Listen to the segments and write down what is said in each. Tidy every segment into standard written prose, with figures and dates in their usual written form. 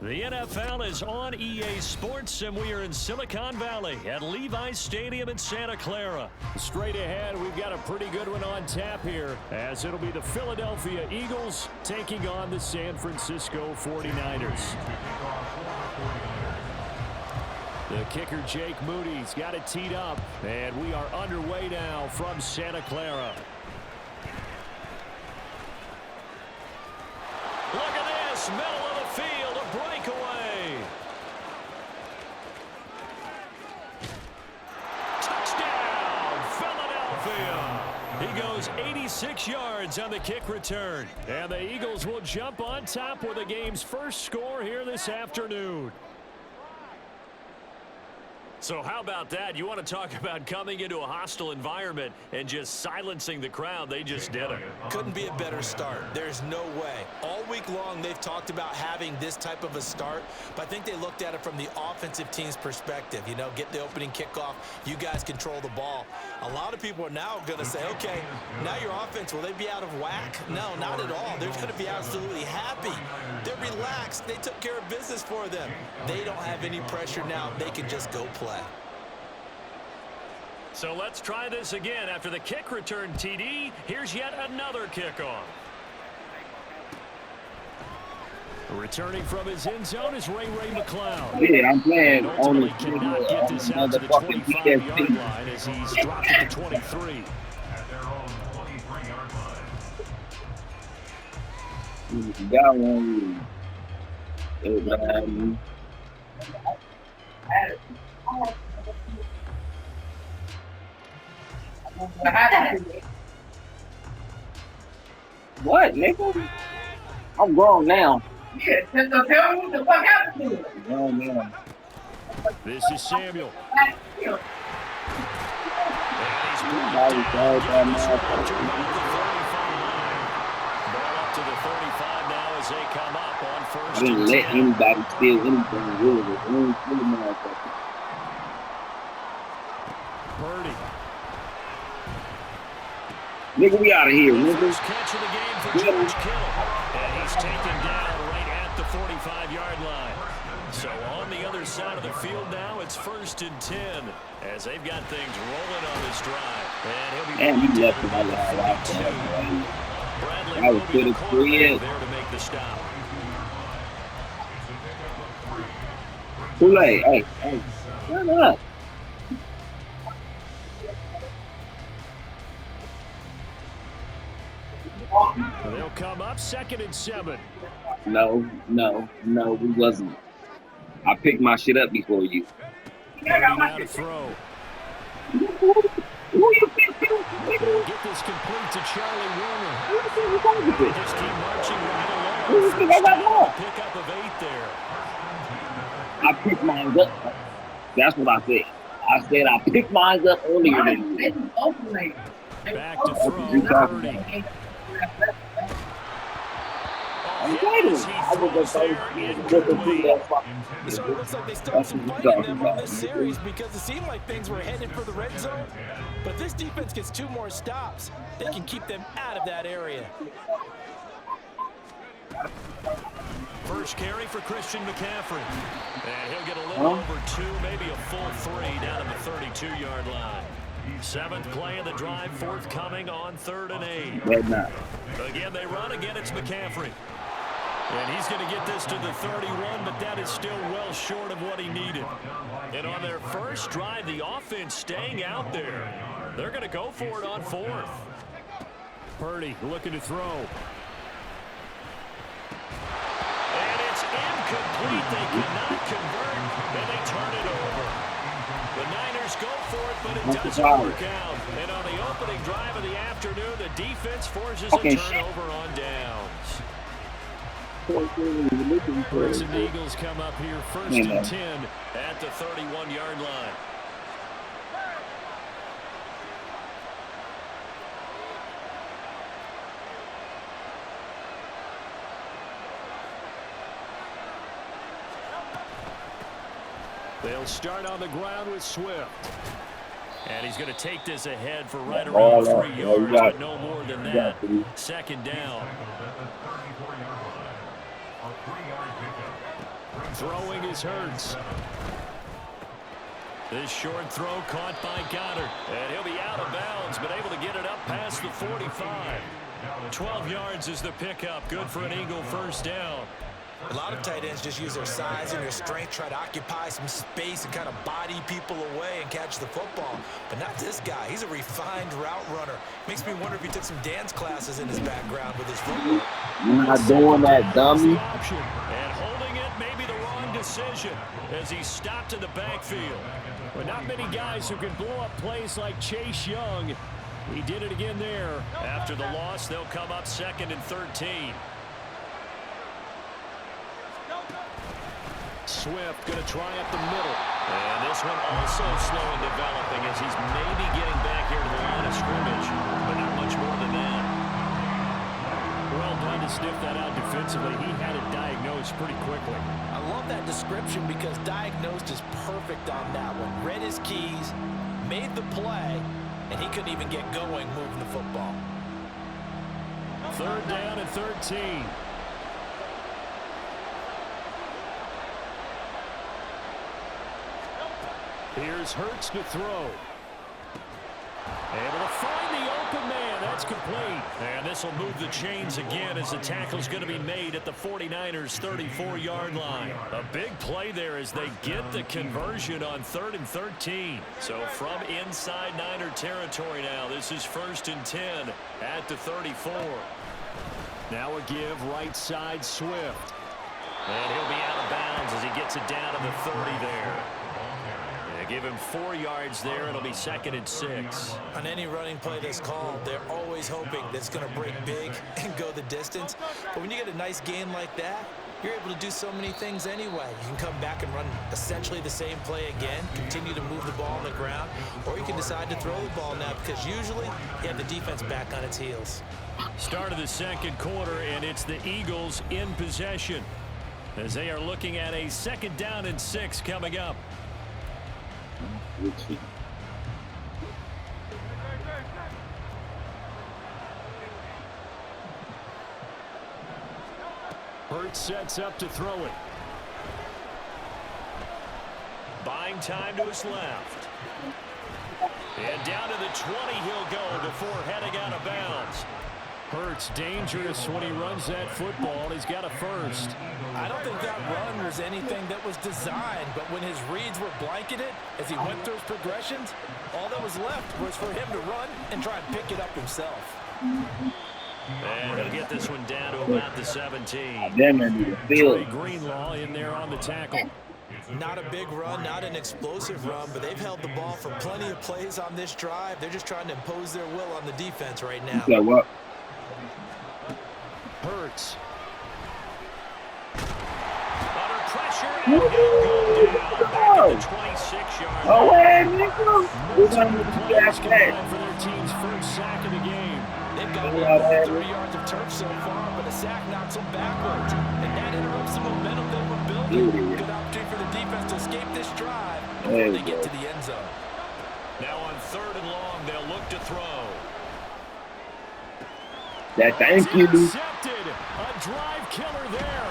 The NFL is on EA Sports, and we are in Silicon Valley at Levi's Stadium in Santa Clara. Straight ahead, we've got a pretty good one on tap here, as it'll be the Philadelphia Eagles taking on the San Francisco 49ers. The kicker, Jake Moody's got it teed up, and we are underway now from Santa Clara. Look at this, middle of the field, a breakaway. Touchdown, Philadelphia. He goes 86 yards on the kick return. And the Eagles will jump on top with the game's first score here this afternoon. So how about that? You want to talk about coming into a hostile environment and just silencing the crowd. They just did it. Couldn't be a better start. There's no way. All week long, they've talked about having this type of a start, but I think they looked at it from the offensive team's perspective. You know, get the opening kickoff. You guys control the ball. A lot of people are now going to say, okay, now your offense, will they be out of whack? No, not at all. They're going to be absolutely happy. They're relaxed. They took care of business for them. They don't have any pressure now. They can just go play. So let's try this again. After the kick return TD, here's yet another kickoff. Returning from his end zone is Ray McCloud. Yeah, I'm playing on the cannot get this out to the 25-yard line as he's dropped at the 23. Got one. What, nigga? I'm grown now. Yeah, so tell me what the fuck happened to him. Oh, man. This is Samuel. Yeah. Ball up to the 35 now as they come up on first. I didn't let anybody steal anything really. Purdy. Nigga, we out of here, nigga. First catch of the game for George Kittle. And he's taken down right at the 45-yard line. So on the other side of the field now, it's 1st and 10 as they've got things rolling on this drive. And he'll be left him out of Bradley will be the quarterback there to make the stop. Too late. Hey, shut up. They'll come up 2nd and 7. No, we wasn't. I picked my shit up before you. Now to throw. Who you picked? Get this complete to Charlie Warner. They just keep marching right along. Who you think I got more? Pick up of 8 there. I picked mine up. That's what I said. I said I picked mine up earlier than you. Back to throw. 30. So it looks like they started some fighting them on this series because it seemed like things were headed for the red zone. But this defense gets 2 more stops. They can keep them out of that area. First carry for Christian McCaffrey. And he'll get a little over 2, maybe a full 3 down at the 32-yard line. 7th play of the drive, forthcoming on 3rd and 8. Again, they run. Again, it's McCaffrey. And he's going to get this to the 31, but that is still well short of what he needed. And on their first drive, the offense staying out there. They're going to go for it on 4th. Purdy looking to throw. And it's incomplete. They cannot convert, and they turn it over. The Niners go for it, but it doesn't work out. And on the opening drive of the afternoon, the defense forces a turnover on downs. Birds and Eagles come up here 1st and 10 at the 31-yard line. They'll start on the ground with Swift. And he's going to take this ahead for right around 3 yards, but no more than that. 2nd down. Throwing is Hurts. This short throw caught by Goddard. And he'll be out of bounds, but able to get it up past the 45. 12 yards is the pickup. Good for an Eagle first down. A lot of tight ends just use their size and their strength, try to occupy some space and kind of body people away and catch the football. But not this guy. He's a refined route runner. Makes me wonder if he took some dance classes in his background with his footwork. You're not doing that, dummy. And holding it may be the wrong decision as he stopped in the backfield. But not many guys who can blow up plays like Chase Young. He did it again there. After the loss, they'll come up 2nd and 13. Swift going to try up the middle. And this one also slow in developing as he's maybe getting back here to the line of scrimmage, but not much more than that. Well done to sniff that out defensively. He had it diagnosed pretty quickly. I love that description because diagnosed is perfect on that one. Read his keys, made the play, and he couldn't even get going moving the football. 3rd down and 13. Here's Hurts to throw. Able to find the open man. That's complete. And this will move the chains again as the tackle's going to be made at the 49ers' 34-yard line. A big play there as they get the conversion on 3rd and 13. So from inside Niner territory now, this is 1st and 10 at the 34. Now a give right side Swift. And he'll be out of bounds as he gets it down to the 30 there. Give him 4 yards there. It'll be 2nd and 6. On any running play that's called, they're always hoping that it's going to break big and go the distance. But when you get a nice game like that, you're able to do so many things anyway. You can come back and run essentially the same play again, continue to move the ball on the ground, or you can decide to throw the ball now because usually you have the defense back on its heels. Start of the 2nd quarter, and it's the Eagles in possession as they are looking at a 2nd down and 6 coming up. Hurts sets up to throw it. Buying time to his left. And down to the 20 he'll go before heading out of bounds. Hurts dangerous when he runs that football. He's got a first. I don't think that run was anything that was designed, but when his reads were blanketed as he went through his progressions, all that was left was for him to run and try and pick it up himself. And he'll get this one down to about the 17. Trey Greenlaw in there on the tackle. Not a big run, not an explosive run, but they've held the ball for plenty of plays on this drive. They're just trying to impose their will on the defense right now. Yeah, what? Hurts. Under pressure, and he'll go down back at the 26-yard line. Oh, hey, nigga. Multiple players combined for their team's first sack of the game. They've got about 30 yards of turf so far, but a sack knocks them backwards. And that interrupts the momentum they were building. Good opportunity for the defense to escape this drive before they get to the end zone. Now on 3rd and long, they'll look to throw. Thank you. Intercepted. A drive killer there.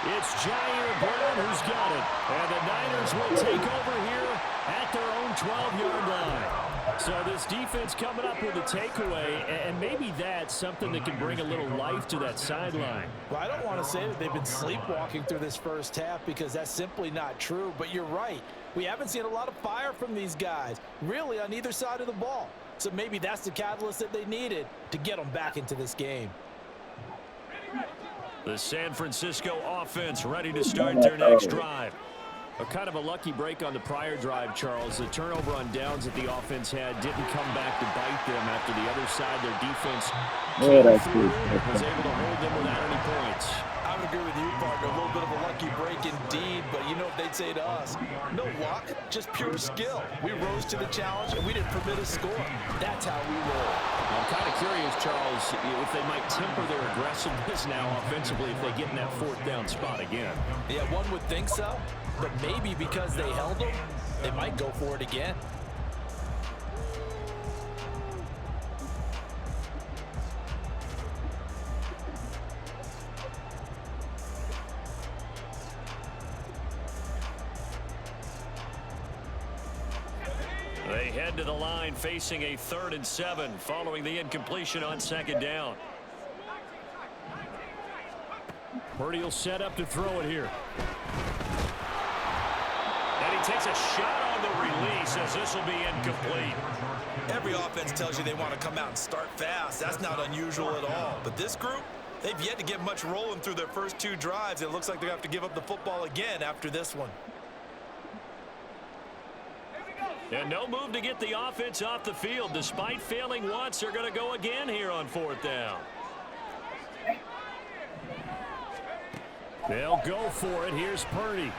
It's Jair Brown who's got it. And the Niners will take over here at their own 12-yard line. So this defense coming up with a takeaway, and maybe that's something that can bring a little life to that sideline. Well, I don't want to say that they've been sleepwalking through this first half because that's simply not true, but you're right. We haven't seen a lot of fire from these guys, really on either side of the ball. So maybe that's the catalyst that they needed to get them back into this game. The San Francisco offense ready to start their next drive. A kind of a lucky break on the prior drive, Charles. The turnover on downs that the offense had didn't come back to bite them after the other side. Their defense was able to hold them without any points. I would agree with you, partner. A little bit of a lucky break indeed, but you know what they'd say to us? No luck, just pure skill. We rose to the challenge, and we didn't permit a score. That's how we roll. I'm kind of curious, Charles, if they might temper their aggressiveness now offensively if they get in that 4th down spot again. Yeah, one would think so, but maybe because they held them, they might go for it again. They head to the line facing a 3rd and 7 following the incompletion on 2nd down. Purdy will set up to throw it here. And he takes a shot on the release as this will be incomplete. Every offense tells you they want to come out and start fast. That's not unusual at all. But this group, they've yet to get much rolling through their first 2 drives. It looks like they're going to have to give up the football again after this one. And no move to get the offense off the field. Despite failing once, they're going to go again here on 4th down. They'll go for it. Here's Purdy.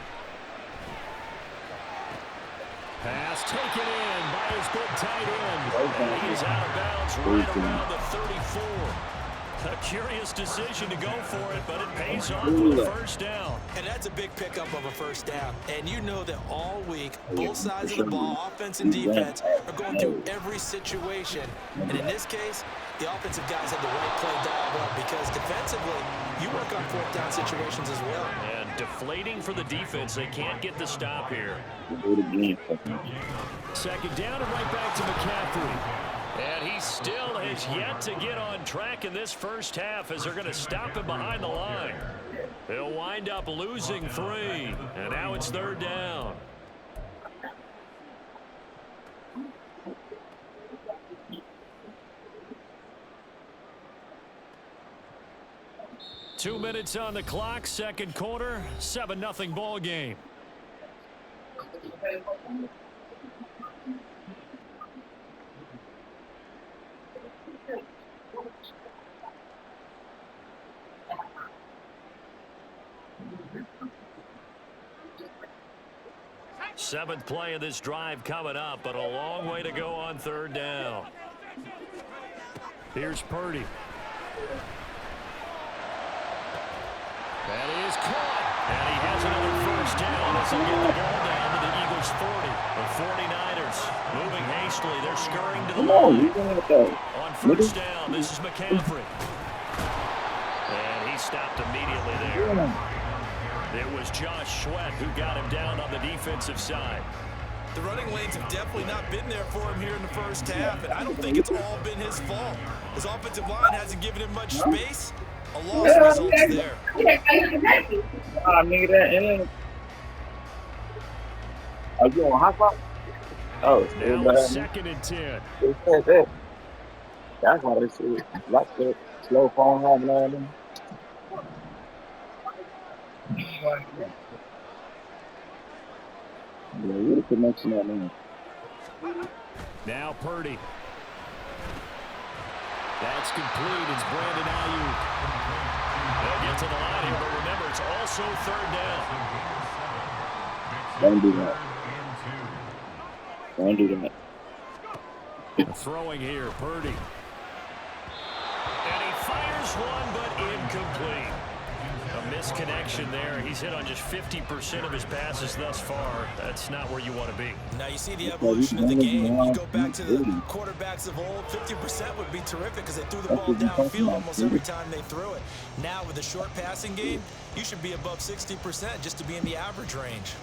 Pass taken in by his big tight end. And he's out of bounds right around the 34. A curious decision to go for it, but it pays off with a 1st down. And that's a big pickup of a 1st down. And you know that all week, both sides of the ball, offense and defense, are going through every situation. And in this case, the offensive guys have the right play dialed up because defensively, you work on 4th down situations as well. And deflating for the defense. They can't get the stop here. 2nd down and right back to McCaffrey. And he still has yet to get on track in this 1st half as they're going to stop him behind the line. They'll wind up losing 3. And now it's 3rd down. Two minutes on the clock, 2nd quarter, 7-0 ball game. Seventh play of this drive coming up, but a long way to go on 3rd down. Here's Purdy. That is caught. And he has another 1st down as he'll get the ball down to the Eagles' 40. The 49ers moving hastily. They're scurrying to the line. On 1st down, this is McCaffrey. And he stopped immediately there. It was Josh Sweat who got him down on the defensive side. The running lanes have definitely not been there for him here in the 1st half, and I don't think it's all been his fault. His offensive line hasn't given him much space. A loss results there. Nigga, that in. Are you on hot spot? Oh, now it's 2nd and 10. That's how they see it. Like the slow phone home landing. Yeah, what a connection that man. Now Purdy. That's complete. It's Brandon Ayuk. They'll get to the line here, but remember, it's also 3rd down. Don't do that. Don't do that. Throwing here, Purdy. And he fires one, but incomplete. A misconnection there. He's hit on just 50% of his passes thus far. That's not where you want to be. Now you see the evolution of the game. You go back to the quarterbacks of old, 50% would be terrific because they threw the ball downfield almost every time they threw it. Now with the short passing game, you should be above 60% just to be in the average range.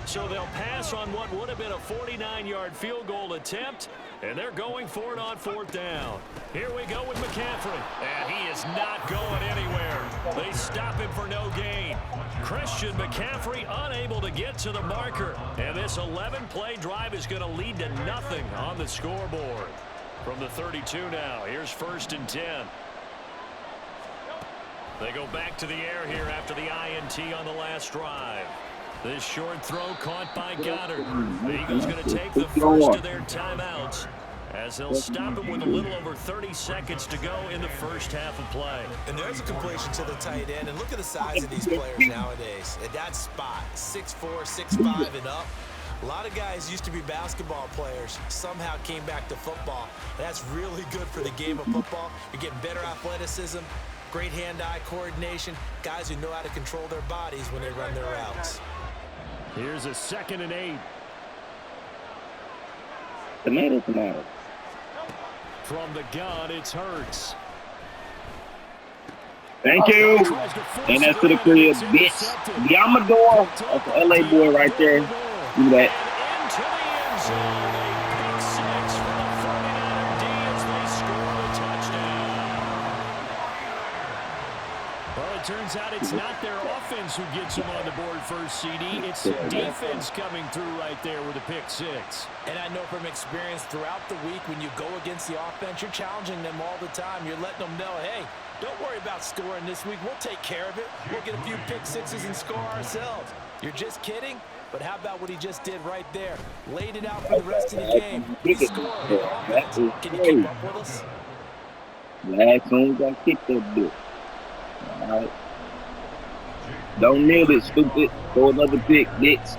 So they'll pass on what would have been a 49-yard field goal attempt, and they're going for it on 4th down. Here we go with McCaffrey, and he is not going anywhere. They stop him for no gain. Christian McCaffrey unable to get to the marker, and this 11-play drive is going to lead to nothing on the scoreboard. From the 32 now, here's 1st and 10. They go back to the air here after the INT on the last drive. This short throw caught by Goddard. The Eagles going to take the first of their timeouts as they'll stop him with a little over 30 seconds to go in the 1st half of play. And there's a completion to the tight end. And look at the size of these players nowadays. At that spot, 6'4", 6'5", and up. A lot of guys used to be basketball players, somehow came back to football. That's really good for the game of football. You're getting better athleticism, great hand-eye coordination, guys who know how to control their bodies when they run their routes. Here's a 2nd and 8. Tomato. From the gun, it's Hurts. Thank you. And that's to the crib, bitch. Yamador. That's an LA boy right there. Do that. Into the end zone. A pick six for the 49er D as they score a touchdown. Well, it turns out it's not their offense who gets them on the board first, CD. It's the defense coming through right there with a pick six. And I know from experience throughout the week, when you go against the offense, you're challenging them all the time. You're letting them know, hey, don't worry about scoring this week. We'll take care of it. We'll get a few pick sixes and score ourselves. You're just kidding? But how about what he just did right there? Laid it out for the rest of the game. He scored on offense. Can you keep up with us? Last one I kicked that bitch. All right. Don't kneel it, stupid. Throw another pick, bitch.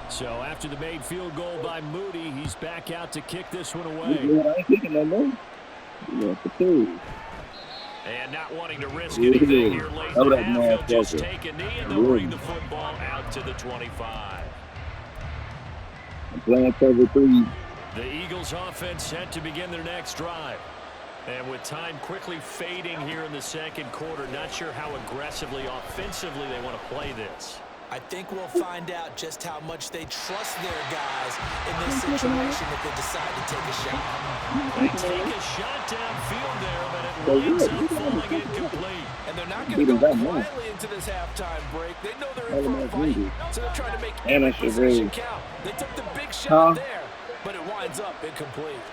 So after the made field goal by Moody, he's back out to kick this one I away. ain't kicking no more. Yeah, for two. And not wanting to risk anything here late in the half, he'll just take a knee and they'll bring the football out to the 25. I'm playing cover 3. The Eagles offense set to begin their next drive. And with time quickly fading here in the second quarter, not sure how aggressively, offensively they want to play this. I think we'll find out just how much they trust their guys in this situation if they decide to take a shot. They take a shot downfield there, but it winds up falling incomplete. And they're not going to go quietly into this halftime break. They know they're in for a fight, so they're trying to make every possession count. They took the big shot there, but it winds up incomplete.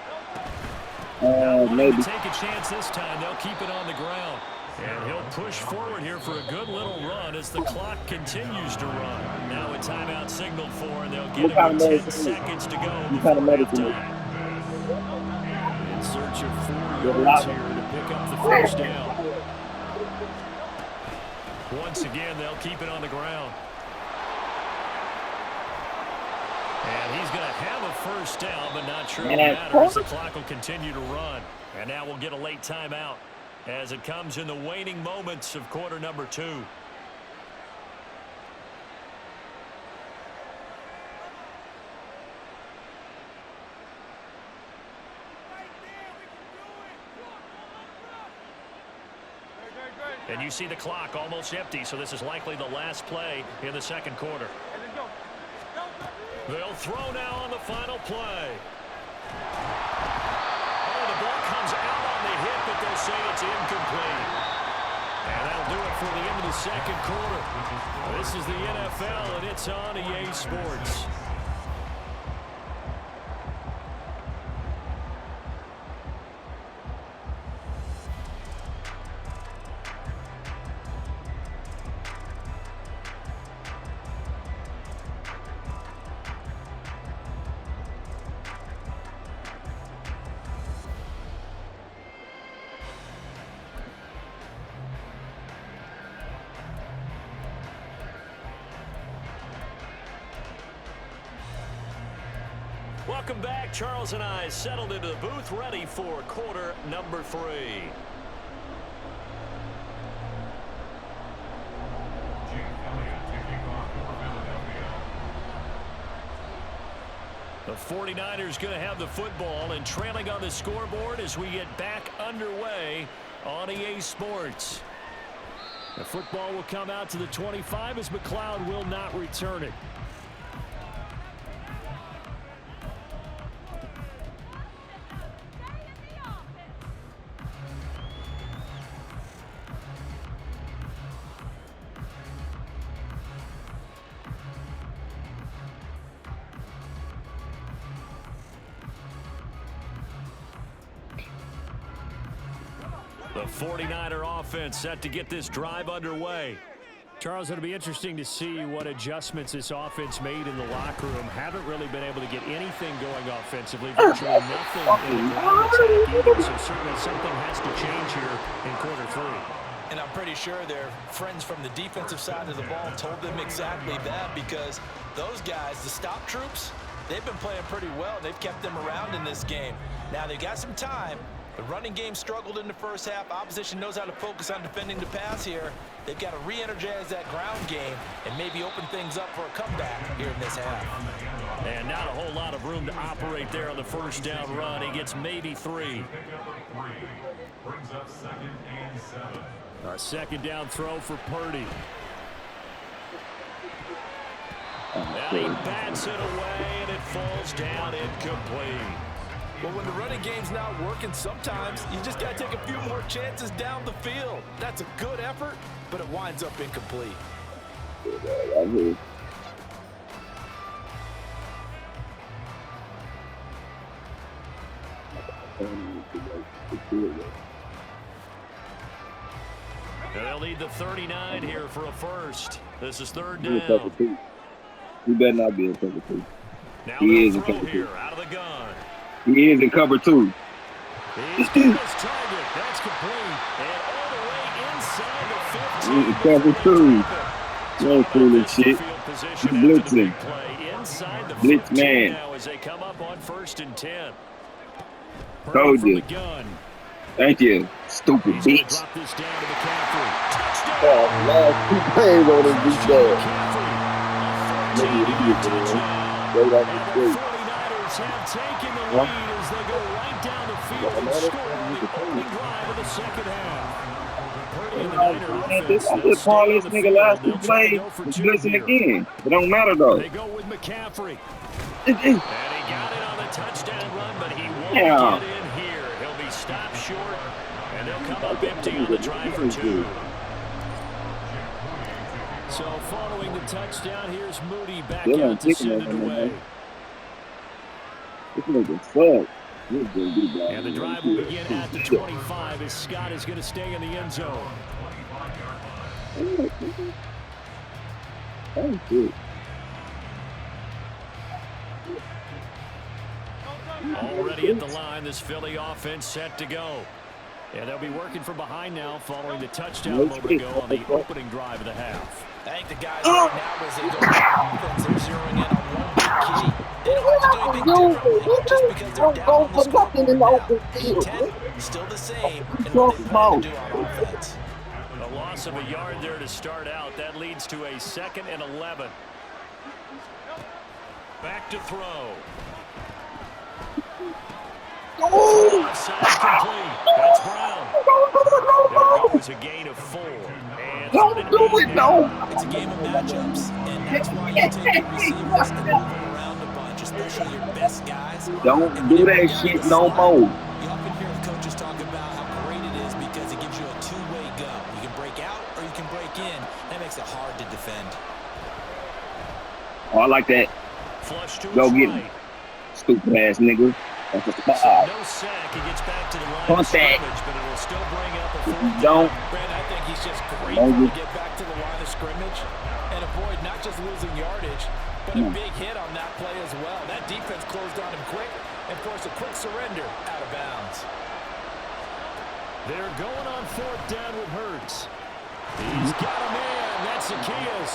Maybe. Take a chance this time. They'll keep it on the ground. And he'll push forward here for a good little run as the clock continues to run. Now a timeout signaled for, and they'll get about 10 seconds to go before halftime. In search of 4 yards here to pick up the first down. Once again, they'll keep it on the ground. And he's going to have a first down, but not sure it matters. The clock will continue to run. And now we'll get a late timeout as it comes in the waning moments of quarter number 2. And you see the clock almost empty, so this is likely the last play in the second quarter. They'll throw now on the final play. Oh, the ball comes out on the hit, but they'll say it's incomplete. And that'll do it for the end of the second quarter. This is the NFL, and it's on EA Sports. Welcome back. Charles and I settled into the booth, ready for quarter number 3. The 49ers going to have the football and trailing on the scoreboard as we get back underway on EA Sports. The football will come out to the 25 as McLeod will not return it. The 49er offense set to get this drive underway. Charles, it'll be interesting to see what adjustments this offense made in the locker room. Haven't really been able to get anything going offensively. Virtually nothing in the ground attack either. So certainly something has to change here in quarter 3. And I'm pretty sure their friends from the defensive side of the ball told them exactly that, because those guys, the stop troops, they've been playing pretty well. They've kept them around in this game. Now they've got some time. The running game struggled in the first half. Opposition knows how to focus on defending the pass here. They've got to re-energize that ground game and maybe open things up for a comeback here in this half. And not a whole lot of room to operate there on the first down run. He gets maybe 3. Brings up 2nd and 7. A second down throw for Purdy. And he bats it away, and it falls down incomplete. Well, when the running game's not working, sometimes you just got to take a few more chances down the field. That's a good effort, but it winds up incomplete. And they'll need the 39 here for a first. This is third down. He better not be in cover 2. Now He is in throw cover 2. here out of the gun. He is in cover 2. He's got his target. That's complete. And all the way inside the 15. He's in cover 2. No foolish shit. He's blitzing. Blitz man. Now as they come up on 1st and 10. Told you. Thank you, stupid bitch. Drop this down to McCaffrey. Oh, last 2 plays on his beat there. And the 49ers have taken the lead as they go right down the field and score on the opening drive of the second half. Purdy and the Niner offense. I just call this nigga last 2 plays. He's blitzing again. It don't matter though. They go with McCaffrey. And he got it on the touchdown run, but he won't get in here. He'll be stopped short, and they'll come up empty on the drive for 2. So following the touchdown, here's Moody back out to send it away. This nigga sucks. And the drive will begin at the 25 as Scott is going to stay in the end zone. Thank you. Already at the line, this Philly offense set to go. And they'll be working from behind now following the touchdown a moment ago on the opening drive of the half. I think the guys right now, as they go to offense, they're zeroing in on one big key. They don't have to do anything differently just because they're down on the scoreboard now. The intent, still the same, and what they plan to do on offense. A loss of a yard there to start out. That leads to a 2nd and 11. Back to throw. Offside complete. That's Brown. There goes a gain of 4. And Don't do it, no. It's a game of matchups, and that's why you take your receivers and move them around a bunch, especially your best guys. Don't do that shit no more. You often hear coaches talk about how great it is because it gives you a two-way go. You can break out or you can break in. That makes it hard to defend. Oh, I like that. Flush to Go his get right. him. Stupid ass nigga. That's a So spot. no sack. He gets back to the line Punt of scrimmage, but it will still bring up a If you 4th don't, down. Brandon, I think he's just Don't grateful you- to get back to the line of scrimmage and avoid not just losing yardage, but a big hit on that play as well. That defense closed on him quick and forced a quick surrender out of bounds. They're going on 4th down with Hurts. He's got a man. That's Zacchaeus.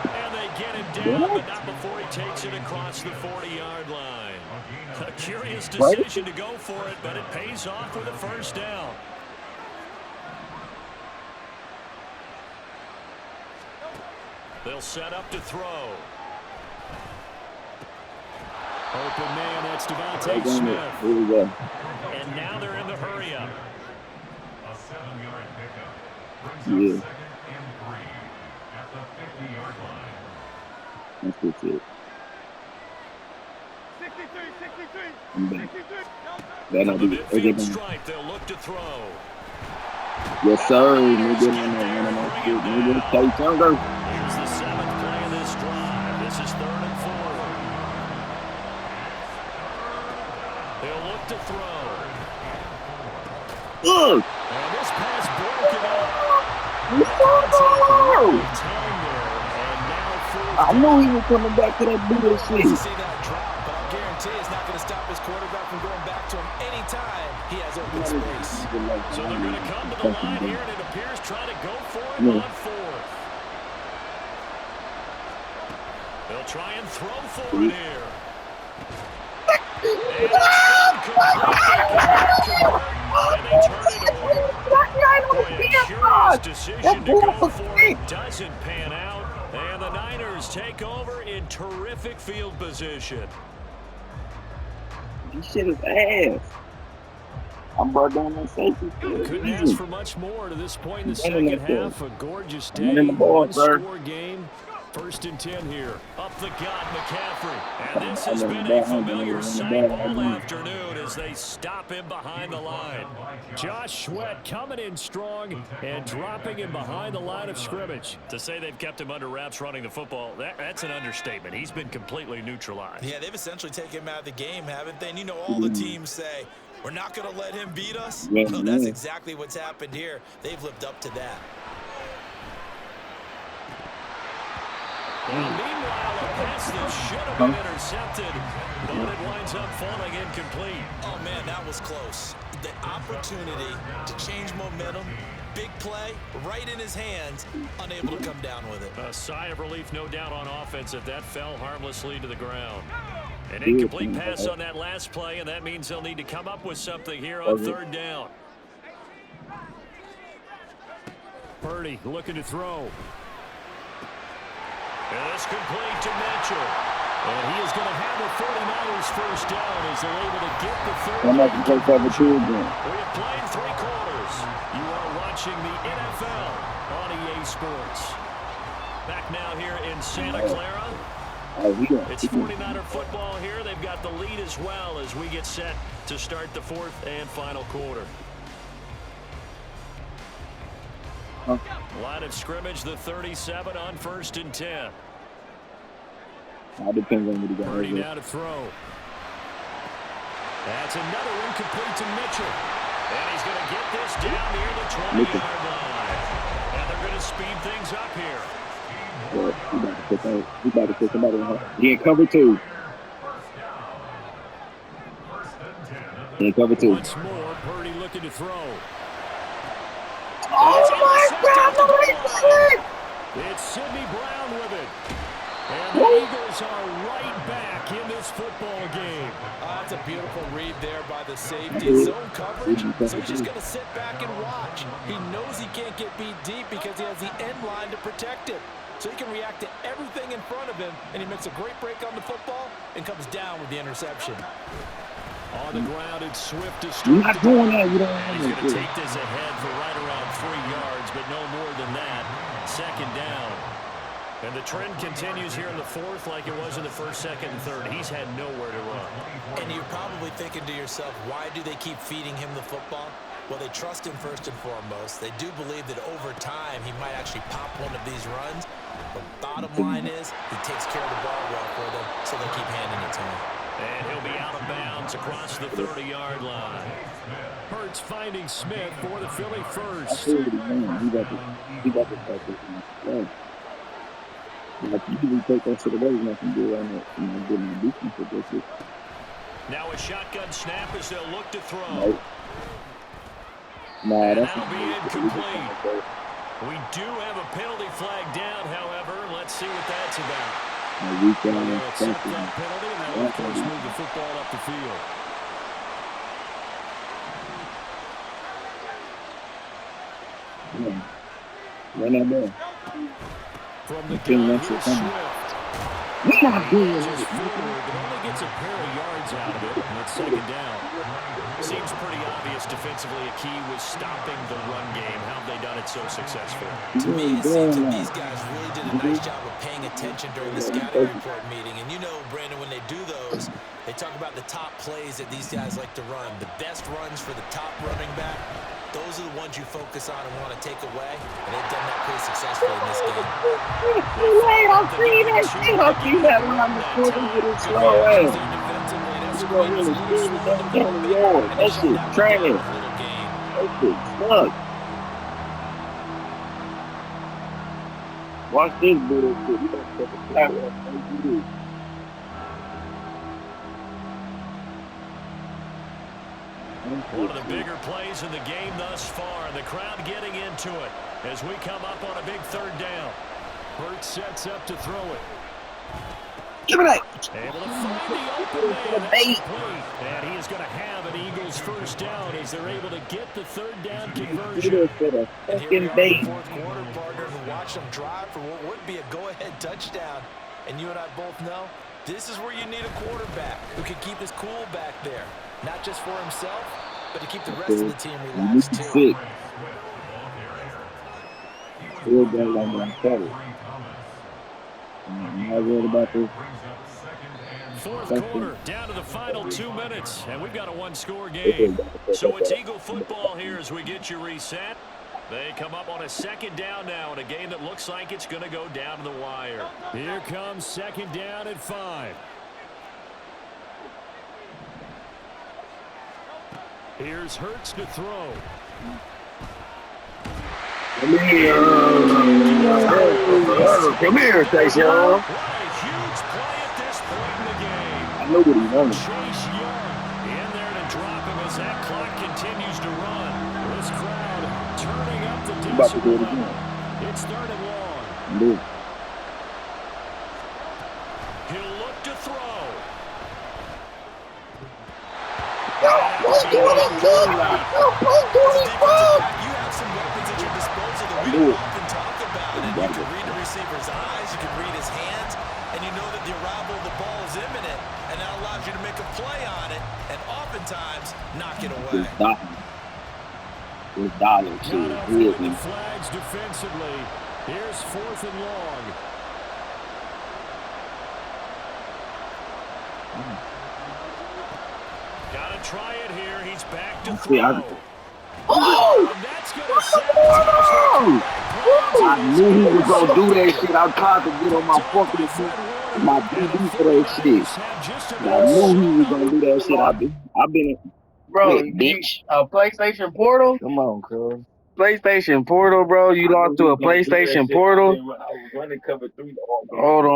And they get him down, but not before he takes it across the 40-yard line. A curious decision to go for it, but it pays off with a 1st down. They'll set up to throw. Open man, that's Devontae Smith. Here we go. And now they're in the hurry-up. A 7-yard pickup brings Yeah. up 2nd and 3 at the 50-yard line. That's what's it. 63. I'm back. Better From not the be. midfield stripe, they'll look to throw. Yes, sir. Nigga, one of my shit. Nigga, Chase Younger. Here's the 7th play of this drive. This is 3rd and 4. They'll look to throw. Ugh. And this pass broken up. No. Time there. And now 4th I knew he was coming back to that You bullshit. see that drop, but I'll guarantee it's not going to stop his quarterback from going back to him anytime he has open space. So they're going to come to the line here, and it appears trying to go for it on 4th. They'll try and throw for it here. And it's incomplete. And they turn it over. Boy, a curious decision to go for it doesn't pan out. And the Niners take over in terrific field position. This shit is ass. I'm brought down that safety for a Couldn't ask reason. for much more to this point in the I'm running second that ball. half. A gorgeous I'm running day, the ball, sir. one-score game. 1st and 10 here. Up the gut, McCaffrey. And this I'm has running been the a ball. I'm familiar running the sight ball. all afternoon as they stop him behind the line. Josh Sweat coming in strong and dropping him behind the line of scrimmage. To say they've kept him under wraps running the football, that's an understatement. He's been completely neutralized. Yeah, they've essentially taken him out of the game, haven't they? And you know all the teams say, we're not going to let him beat us. Yeah, Well, that's yeah. exactly what's happened here. They've lived up to that. Well, meanwhile, a pass that should have been intercepted, but it winds up falling incomplete. Oh, man, that was close. The opportunity to change momentum, big play, right in his hands, unable to come down with it. A sigh of relief, no doubt, on offense if that fell harmlessly to the ground. An incomplete pass on that last play, and that means they'll need to come up with something here on 3rd down. Purdy looking to throw. And it's complete to Mitchell. And he is going to have the 49ers first down as they're able to get the 3rd I'm down. about to take cover 2 again. We have played 3 quarters. You are watching the NFL on EA Sports. Back now here in Santa Clara. It's 49er football here. They've got the lead as well as we get set to start the 4th and final quarter. Line of scrimmage, the 37 on 1st and 10. All depends on what he got. Purdy now to throw. That's another incomplete to Mitchell. And he's going to get this down near the 20-yard line. And they're going to speed things up here. Yeah, he about to put somebody in. He in cover 2. He in cover 2. Once more, Purdy looking to throw. Oh my God! It's Sidney Brown with it. And the Eagles are right back in this football game. That's a beautiful read there by the safety. Zone coverage, so he's just going to sit back and watch. He knows he can't get beat deep because he has the end line to protect him. So he can react to everything in front of him, and he makes a great break on the football and comes down with the interception. On the ground, it's Swift to start. You're not doing that. You don't And he's have going to to. take this ahead for right around 3 yards, but no more than that. 2nd down. And the trend continues here in the 4th like it was in the 1st, 2nd, and 3rd. He's had nowhere to run. And you're probably thinking to yourself, why do they keep feeding him the football? Well, they trust him first and foremost. They do believe that over time he might actually pop one of these runs. But bottom line is he takes care of the ball well for them, so they keep handing it to him. And he'll be out of bounds across the 30-yard line. Hurts finding Smith for the Philly first. He got to take this. Yeah. Like, you can take that shit away, you're not going to do it on that, getting the defense with this shit. Now a shotgun snap as they'll look to throw. Nope. Nah, that's that'll be incomplete. We do have a penalty flag down, however. Let's see what that's about. They'll accept that penalty, and that will, of course, move the football up the field. Run that ball. From the gun, here's Swift. We're not doing it. Just forward, but only gets a pair of yards out of it, and it's 2nd down. Seems pretty obvious defensively a key was stopping the run game. How have they done it so successfully? To me, it seems that these guys really did a nice job of paying attention during the scouting report meeting. And you know, Brandon, when they do those, they talk about the top plays that these guys like to run. The best runs for the top running back, those are the ones you focus on and want to take away. And they've done that pretty successfully in this game. I'll see that shit. I'll see that when I'm recording with it slow ass. You're going to really see that down the yard. That shit training. That shit sucks. Watch this bullshit. You got to take a flat one. One of the bigger plays in the game thus far, and the crowd getting into it as we come up on a big 3rd down. Hurts sets up to throw it. Give me that. Able to find the open man. That's complete. And he is going to have an Eagles first down as they're able to get the 3rd down conversion. And here we are in the 4th quarter, partner, who watched them drive for what would be a go-ahead touchdown. And you and I both know this is where you need a quarterback who can keep his cool back there. Not just for himself, but to keep the rest of the team You need relaxed, to too. sit. Still got like my cover. I'm not worried about this. Fourth quarter, down to the final 2 minutes, and we've got a one-score game. So it's Eagle football here as we get you reset. They come up on a second down now in a game that looks like it's going to go down to the wire. Here comes second down at 5. Here's Hurts to throw. Come here, Tayshaun. What a huge play at this point in the game. I know what he wanted. Chase Young in there to drop him as that clock continues to run. This crowd turning up the I'm about to do it decibel again. level. It's third and long. Dude. He'll look to throw. As a defensive back, you have some weapons at your disposal that we don't often talk about. And you can read the receiver's eyes, you can read his hands, and you know that the arrival of the ball is imminent, and that allows you to make a play on it, and oftentimes knock it away. This dollar Got shit. off with the flags defensively. Here's fourth and long. Got to try it here. He's back to throw. Oh! And that's going to set I knew he was gonna do that shit. I tried to get on my fucking my DB for that shit. I knew he was gonna do that shit. I've been Bro, bitch. a PlayStation Portal? Come on, cuz. PlayStation Portal, bro. You logged to a PlayStation Portal? I was running cover 3. Hold on.